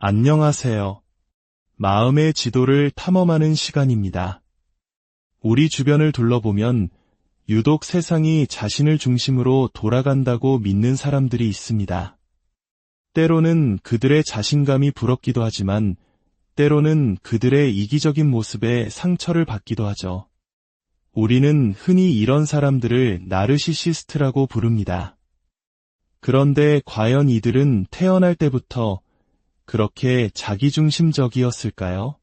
안녕하세요. 마음의 지도를 탐험하는 시간입니다. 우리 주변을 둘러보면 유독 세상이 자신을 중심으로 돌아간다고 믿는 사람들이 있습니다. 때로는 그들의 자신감이 부럽기도 하지만 때로는 그들의 이기적인 모습에 상처를 받기도 하죠. 우리는 흔히 이런 사람들을 나르시시스트라고 부릅니다. 그런데 과연 이들은 태어날 때부터 그렇게 자기중심적이었을까요?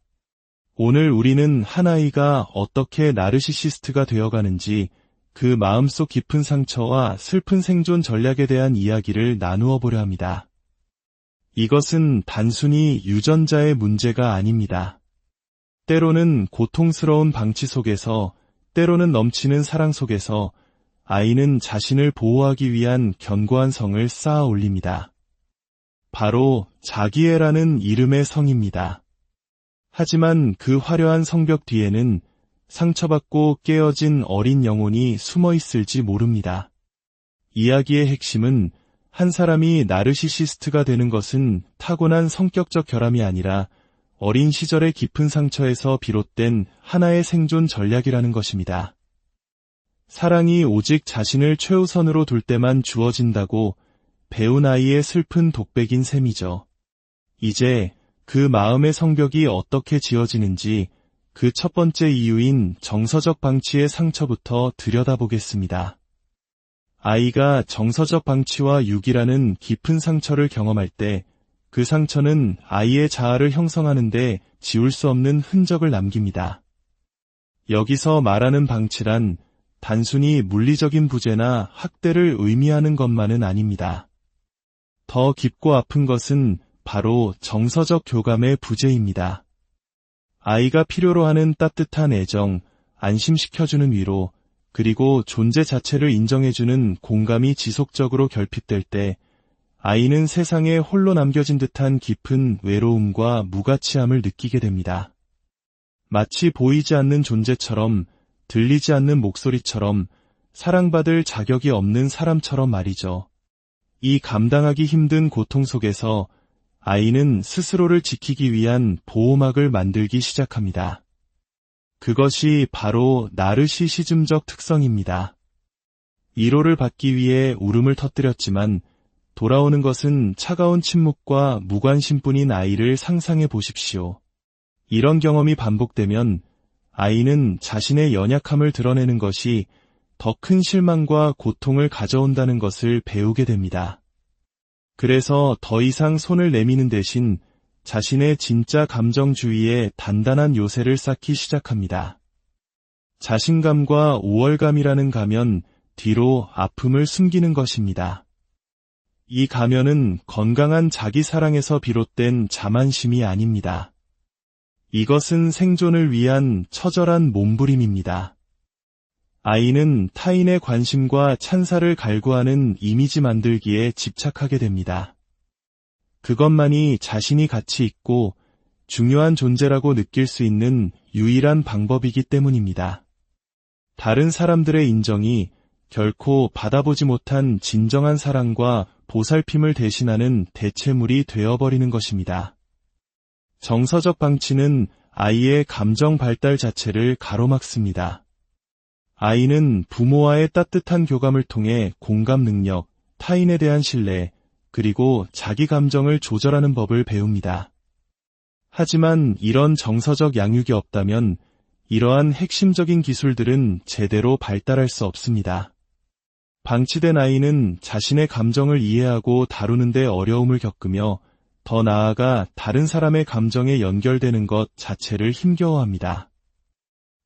오늘 우리는 한 아이가 어떻게 나르시시스트가 되어가는지 그 마음속 깊은 상처와 슬픈 생존 전략에 대한 이야기를 나누어 보려 합니다. 이것은 단순히 유전자의 문제가 아닙니다. 때로는 고통스러운 방치 속에서, 때로는 넘치는 사랑 속에서 아이는 자신을 보호하기 위한 견고한 성을 쌓아 올립니다. 바로 자기애라는 이름의 성입니다. 하지만 그 화려한 성벽 뒤에는 상처받고 깨어진 어린 영혼이 숨어 있을지 모릅니다. 이야기의 핵심은 한 사람이 나르시시스트가 되는 것은 타고난 성격적 결함이 아니라 어린 시절의 깊은 상처에서 비롯된 하나의 생존 전략이라는 것입니다. 사랑이 오직 자신을 최우선으로 둘 때만 주어진다고 배운 아이의 슬픈 독백인 셈이죠. 이제 그 마음의 성벽이 어떻게 지어지는지 그 첫 번째 이유인 정서적 방치의 상처부터 들여다보겠습니다. 아이가 정서적 방치와 유기라는 깊은 상처를 경험할 때 그 상처는 아이의 자아를 형성하는데 지울 수 없는 흔적을 남깁니다. 여기서 말하는 방치란 단순히 물리적인 부재나 학대를 의미하는 것만은 아닙니다. 더 깊고 아픈 것은 바로 정서적 교감의 부재입니다. 아이가 필요로 하는 따뜻한 애정, 안심시켜주는 위로, 그리고 존재 자체를 인정해주는 공감이 지속적으로 결핍될 때 아이는 세상에 홀로 남겨진 듯한 깊은 외로움과 무가치함을 느끼게 됩니다. 마치 보이지 않는 존재처럼, 들리지 않는 목소리처럼, 사랑받을 자격이 없는 사람처럼 말이죠. 이 감당하기 힘든 고통 속에서 아이는 스스로를 지키기 위한 보호막을 만들기 시작합니다. 그것이 바로 나르시시즘적 특성입니다. 위로를 받기 위해 울음을 터뜨렸지만 돌아오는 것은 차가운 침묵과 무관심뿐인 아이를 상상해 보십시오. 이런 경험이 반복되면 아이는 자신의 연약함을 드러내는 것이 더 큰 실망과 고통을 가져온다는 것을 배우게 됩니다. 그래서 더 이상 손을 내미는 대신 자신의 진짜 감정 주위에 단단한 요새를 쌓기 시작합니다. 자신감과 우월감이라는 가면 뒤로 아픔을 숨기는 것입니다. 이 가면은 건강한 자기사랑에서 비롯된 자만심이 아닙니다. 이것은 생존을 위한 처절한 몸부림입니다. 아이는 타인의 관심과 찬사를 갈구하는 이미지 만들기에 집착하게 됩니다. 그것만이 자신이 가치 있고 중요한 존재라고 느낄 수 있는 유일한 방법이기 때문입니다. 다른 사람들의 인정이 결코 받아보지 못한 진정한 사랑과 보살핌을 대신하는 대체물이 되어버리는 것입니다. 정서적 방치는 아이의 감정 발달 자체를 가로막습니다. 아이는 부모와의 따뜻한 교감을 통해 공감 능력, 타인에 대한 신뢰, 그리고 자기 감정을 조절하는 법을 배웁니다. 하지만 이런 정서적 양육이 없다면 이러한 핵심적인 기술들은 제대로 발달할 수 없습니다. 방치된 아이는 자신의 감정을 이해하고 다루는 데 어려움을 겪으며 더 나아가 다른 사람의 감정에 연결되는 것 자체를 힘겨워합니다.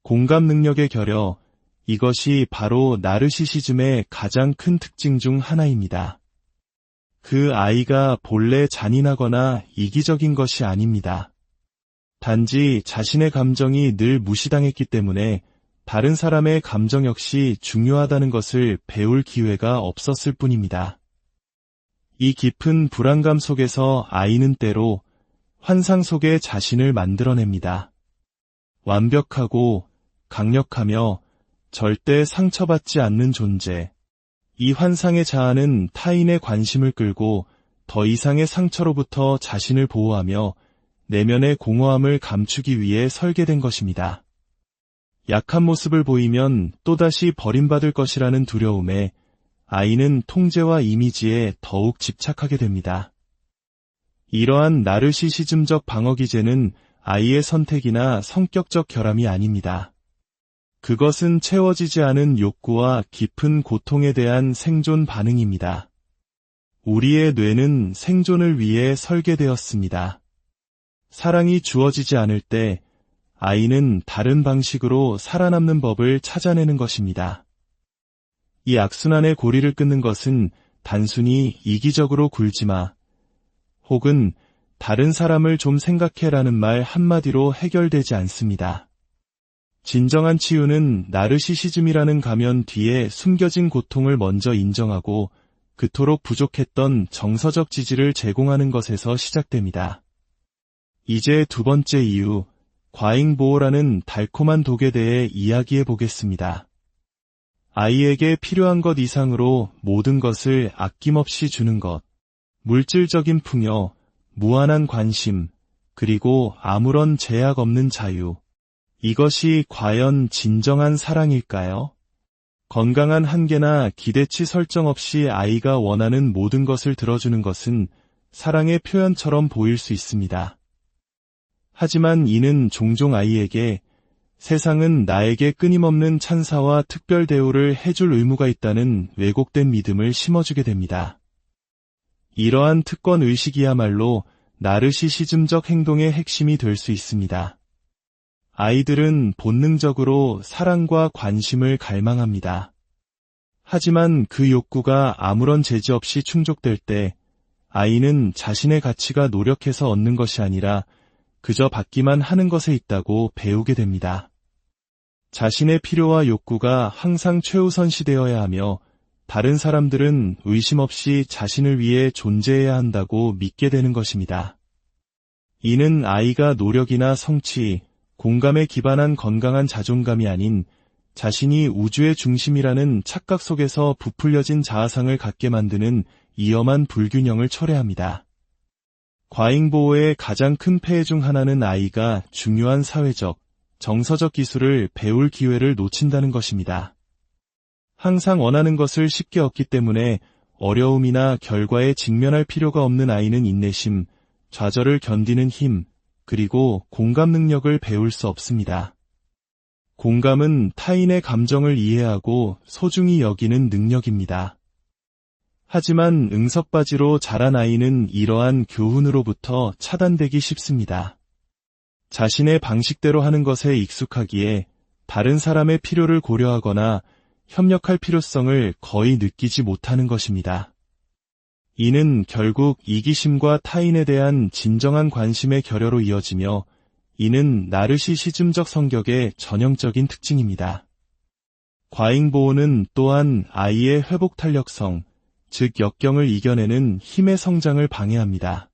공감 능력의 결여, 이것이 바로 나르시시즘의 가장 큰 특징 중 하나입니다. 그 아이가 본래 잔인하거나 이기적인 것이 아닙니다. 단지 자신의 감정이 늘 무시당했기 때문에 다른 사람의 감정 역시 중요하다는 것을 배울 기회가 없었을 뿐입니다. 이 깊은 불안감 속에서 아이는 때로 환상 속의 자신을 만들어냅니다. 완벽하고 강력하며 절대 상처받지 않는 존재. 이 환상의 자아는 타인의 관심을 끌고 더 이상의 상처로부터 자신을 보호하며 내면의 공허함을 감추기 위해 설계된 것입니다. 약한 모습을 보이면 또다시 버림받을 것이라는 두려움에 아이는 통제와 이미지에 더욱 집착하게 됩니다. 이러한 나르시시즘적 방어 기제는 아이의 선택이나 성격적 결함이 아닙니다. 그것은 채워지지 않은 욕구와 깊은 고통에 대한 생존 반응입니다. 우리의 뇌는 생존을 위해 설계되었습니다. 사랑이 주어지지 않을 때 아이는 다른 방식으로 살아남는 법을 찾아내는 것입니다. 이 악순환의 고리를 끊는 것은 단순히 이기적으로 굴지 마, 혹은 다른 사람을 좀 생각해라는 말 한마디로 해결되지 않습니다. 진정한 치유는 나르시시즘이라는 가면 뒤에 숨겨진 고통을 먼저 인정하고 그토록 부족했던 정서적 지지를 제공하는 것에서 시작됩니다. 이제 두 번째 이유, 과잉보호라는 달콤한 독에 대해 이야기해 보겠습니다. 아이에게 필요한 것 이상으로 모든 것을 아낌없이 주는 것, 물질적인 풍요, 무한한 관심, 그리고 아무런 제약 없는 자유. 이것이 과연 진정한 사랑일까요? 건강한 한계나 기대치 설정 없이 아이가 원하는 모든 것을 들어주는 것은 사랑의 표현처럼 보일 수 있습니다. 하지만 이는 종종 아이에게 세상은 나에게 끊임없는 찬사와 특별 대우를 해줄 의무가 있다는 왜곡된 믿음을 심어주게 됩니다. 이러한 특권 의식이야말로 나르시시즘적 행동의 핵심이 될 수 있습니다. 아이들은 본능적으로 사랑과 관심을 갈망합니다. 하지만 그 욕구가 아무런 제지 없이 충족될 때 아이는 자신의 가치가 노력해서 얻는 것이 아니라 그저 받기만 하는 것에 있다고 배우게 됩니다. 자신의 필요와 욕구가 항상 최우선시되어야 하며 다른 사람들은 의심 없이 자신을 위해 존재해야 한다고 믿게 되는 것입니다. 이는 아이가 노력이나 성취, 공감에 기반한 건강한 자존감이 아닌 자신이 우주의 중심이라는 착각 속에서 부풀려진 자아상을 갖게 만드는 위험한 불균형을 철회합니다. 과잉보호의 가장 큰 폐해 중 하나는 아이가 중요한 사회적, 정서적 기술을 배울 기회를 놓친다는 것입니다. 항상 원하는 것을 쉽게 얻기 때문에 어려움이나 결과에 직면할 필요가 없는 아이는 인내심, 좌절을 견디는 힘, 그리고 공감 능력을 배울 수 없습니다. 공감은 타인의 감정을 이해하고 소중히 여기는 능력입니다. 하지만 응석바지로 자란 아이는 이러한 교훈으로부터 차단되기 쉽습니다. 자신의 방식대로 하는 것에 익숙하기에 다른 사람의 필요를 고려하거나 협력할 필요성을 거의 느끼지 못하는 것입니다. 이는 결국 이기심과 타인에 대한 진정한 관심의 결여로 이어지며 이는 나르시시즘적 성격의 전형적인 특징입니다. 과잉보호는 또한 아이의 회복 탄력성, 즉 역경을 이겨내는 힘의 성장을 방해합니다.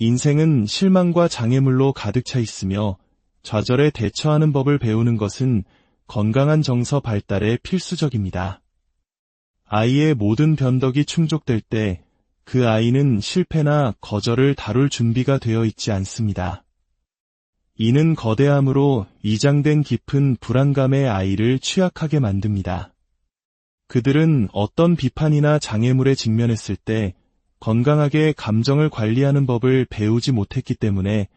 인생은 실망과 장애물로 가득 차 있으며 좌절에 대처하는 법을 배우는 것은 건강한 정서 발달에 필수적입니다. 아이의 모든 변덕이 충족될 때 그 아이는 실패나 거절을 다룰 준비가 되어 있지 않습니다. 이는 거대함으로 위장된 깊은 불안감의 아이를 취약하게 만듭니다. 그들은 어떤 비판이나 장애물에 직면했을 때 건강하게 감정을 관리하는 법을 배우지 못했기 때문에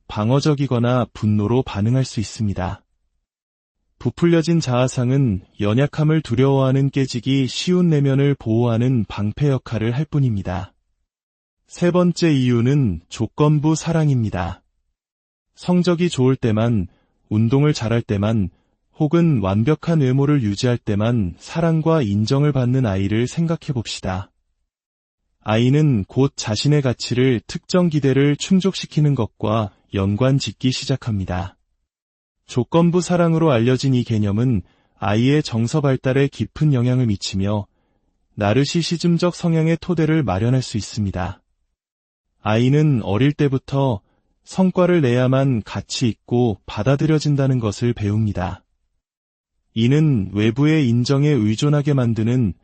방어적이거나 분노로 반응할 수 있습니다. 부풀려진 자아상은 연약함을 두려워하는 깨지기 쉬운 내면을 보호하는 방패 역할을 할 뿐입니다. 세 번째 이유는 조건부 사랑입니다. 성적이 좋을 때만, 운동을 잘할 때만, 혹은 완벽한 외모를 유지할 때만 사랑과 인정을 받는 아이를 생각해 봅시다. 아이는 곧 자신의 가치를 특정 기대를 충족시키는 것과 연관짓기 시작합니다. 조건부 사랑으로 알려진 이 개념은 아이의 정서 발달에 깊은 영향을 미치며 나르시시즘적 성향의 토대를 마련할 수 있습니다. 아이는 어릴 때부터 성과를 내야만 가치 있고 받아들여진다는 것을 배웁니다. 이는 외부의 인정에 의존하게 만드는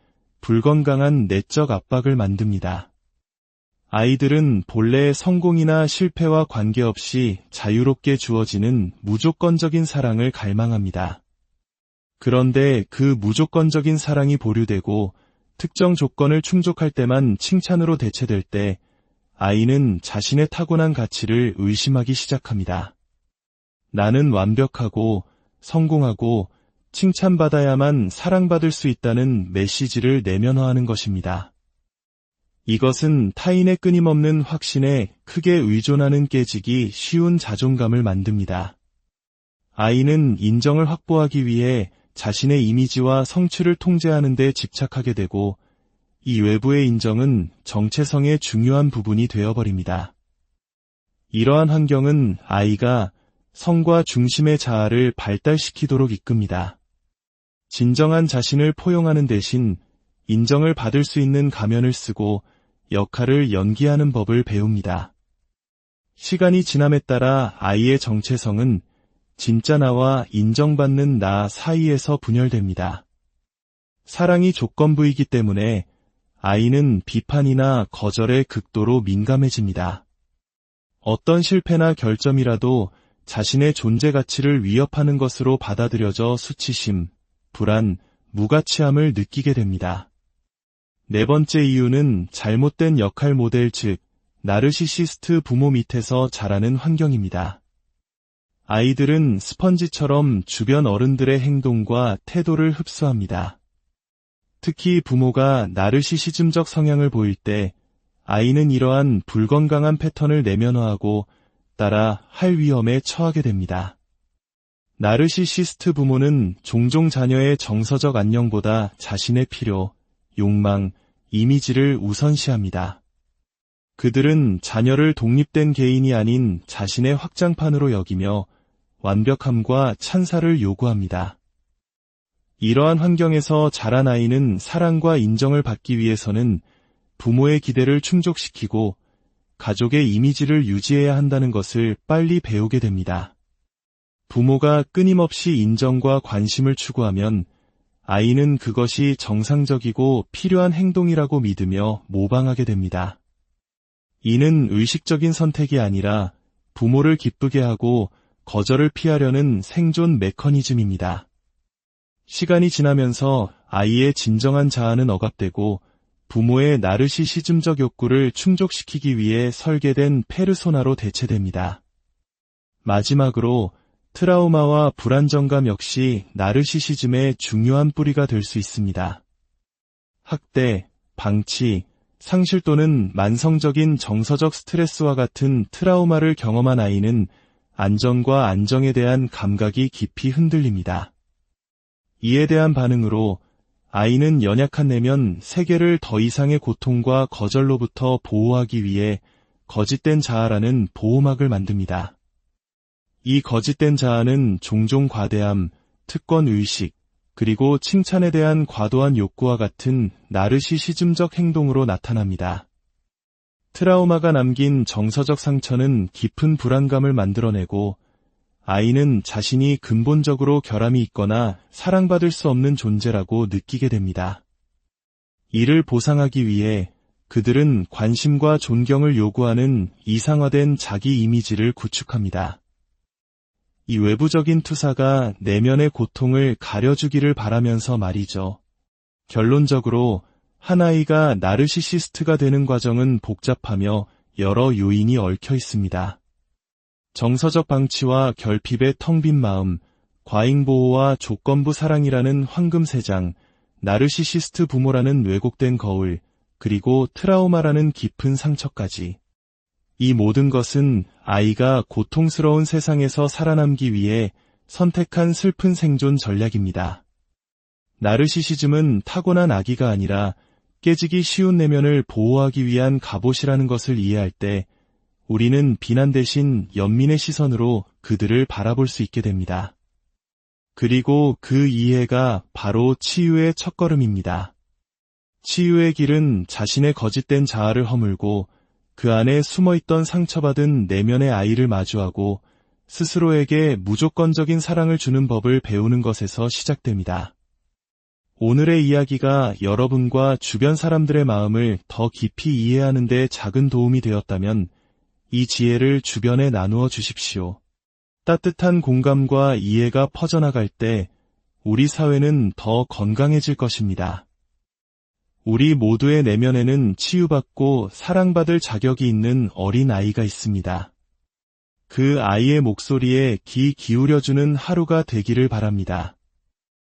불건강한 내적 압박을 만듭니다. 아이들은 본래 성공이나 실패와 관계없이 자유롭게 주어지는 무조건적인 사랑을 갈망합니다. 그런데 그 무조건적인 사랑이 보류되고 특정 조건을 충족할 때만 칭찬으로 대체될 때 아이는 자신의 타고난 가치를 의심하기 시작합니다. 나는 완벽하고 성공하고 칭찬받아야만 사랑받을 수 있다는 메시지를 내면화하는 것입니다. 이것은 타인의 끊임없는 확신에 크게 의존하는 깨지기 쉬운 자존감을 만듭니다. 아이는 인정을 확보하기 위해 자신의 이미지와 성취를 통제하는 데 집착하게 되고 이 외부의 인정은 정체성의 중요한 부분이 되어버립니다. 이러한 환경은 아이가 성과 중심의 자아를 발달시키도록 이끕니다. 진정한 자신을 포용하는 대신 인정을 받을 수 있는 가면을 쓰고 역할을 연기하는 법을 배웁니다. 시간이 지남에 따라 아이의 정체성은 진짜 나와 인정받는 나 사이에서 분열됩니다. 사랑이 조건부이기 때문에 아이는 비판이나 거절에 극도로 민감해집니다. 어떤 실패나 결점이라도 자신의 존재 가치를 위협하는 것으로 받아들여져 수치심, 불안, 무가치함을 느끼게 됩니다. 네 번째 이유는 잘못된 역할 모델 즉 나르시시스트 부모 밑에서 자라는 환경입니다. 아이들은 스펀지처럼 주변 어른들의 행동과 태도를 흡수합니다. 특히 부모가 나르시시즘적 성향을 보일 때 아이는 이러한 불건강한 패턴을 내면화하고 따라 할 위험에 처하게 됩니다. 나르시시스트 부모는 종종 자녀의 정서적 안녕보다 자신의 필요, 욕망, 이미지를 우선시합니다. 그들은 자녀를 독립된 개인이 아닌 자신의 확장판으로 여기며 완벽함과 찬사를 요구합니다. 이러한 환경에서 자란 아이는 사랑과 인정을 받기 위해서는 부모의 기대를 충족시키고 가족의 이미지를 유지해야 한다는 것을 빨리 배우게 됩니다. 부모가 끊임없이 인정과 관심을 추구하면 아이는 그것이 정상적이고 필요한 행동이라고 믿으며 모방하게 됩니다. 이는 의식적인 선택이 아니라 부모를 기쁘게 하고 거절을 피하려는 생존 메커니즘입니다. 시간이 지나면서 아이의 진정한 자아는 억압되고 부모의 나르시시즘적 욕구를 충족시키기 위해 설계된 페르소나로 대체됩니다. 마지막으로 트라우마와 불안정감 역시 나르시시즘의 중요한 뿌리가 될 수 있습니다. 학대, 방치, 상실 또는 만성적인 정서적 스트레스와 같은 트라우마를 경험한 아이는 안전과 안정에 대한 감각이 깊이 흔들립니다. 이에 대한 반응으로 아이는 연약한 내면 세계를 더 이상의 고통과 거절로부터 보호하기 위해 거짓된 자아라는 보호막을 만듭니다. 이 거짓된 자아는 종종 과대함, 특권의식, 그리고 칭찬에 대한 과도한 욕구와 같은 나르시시즘적 행동으로 나타납니다. 트라우마가 남긴 정서적 상처는 깊은 불안감을 만들어내고 아이는 자신이 근본적으로 결함이 있거나 사랑받을 수 없는 존재라고 느끼게 됩니다. 이를 보상하기 위해 그들은 관심과 존경을 요구하는 이상화된 자기 이미지를 구축합니다. 이 외부적인 투사가 내면의 고통을 가려주기를 바라면서 말이죠. 결론적으로 한 아이가 나르시시스트가 되는 과정은 복잡하며 여러 요인이 얽혀 있습니다. 정서적 방치와 결핍의 텅 빈 마음, 과잉보호와 조건부 사랑이라는 황금세장, 나르시시스트 부모라는 왜곡된 거울, 그리고 트라우마라는 깊은 상처까지. 이 모든 것은 아이가 고통스러운 세상에서 살아남기 위해 선택한 슬픈 생존 전략입니다. 나르시시즘은 타고난 악의가 아니라 깨지기 쉬운 내면을 보호하기 위한 갑옷이라는 것을 이해할 때 우리는 비난 대신 연민의 시선으로 그들을 바라볼 수 있게 됩니다. 그리고 그 이해가 바로 치유의 첫걸음입니다. 치유의 길은 자신의 거짓된 자아를 허물고 그 안에 숨어있던 상처받은 내면의 아이를 마주하고 스스로에게 무조건적인 사랑을 주는 법을 배우는 것에서 시작됩니다. 오늘의 이야기가 여러분과 주변 사람들의 마음을 더 깊이 이해하는 데 작은 도움이 되었다면 이 지혜를 주변에 나누어 주십시오. 따뜻한 공감과 이해가 퍼져나갈 때 우리 사회는 더 건강해질 것입니다. 우리 모두의 내면에는 치유받고 사랑받을 자격이 있는 어린 아이가 있습니다. 그 아이의 목소리에 귀 기울여주는 하루가 되기를 바랍니다.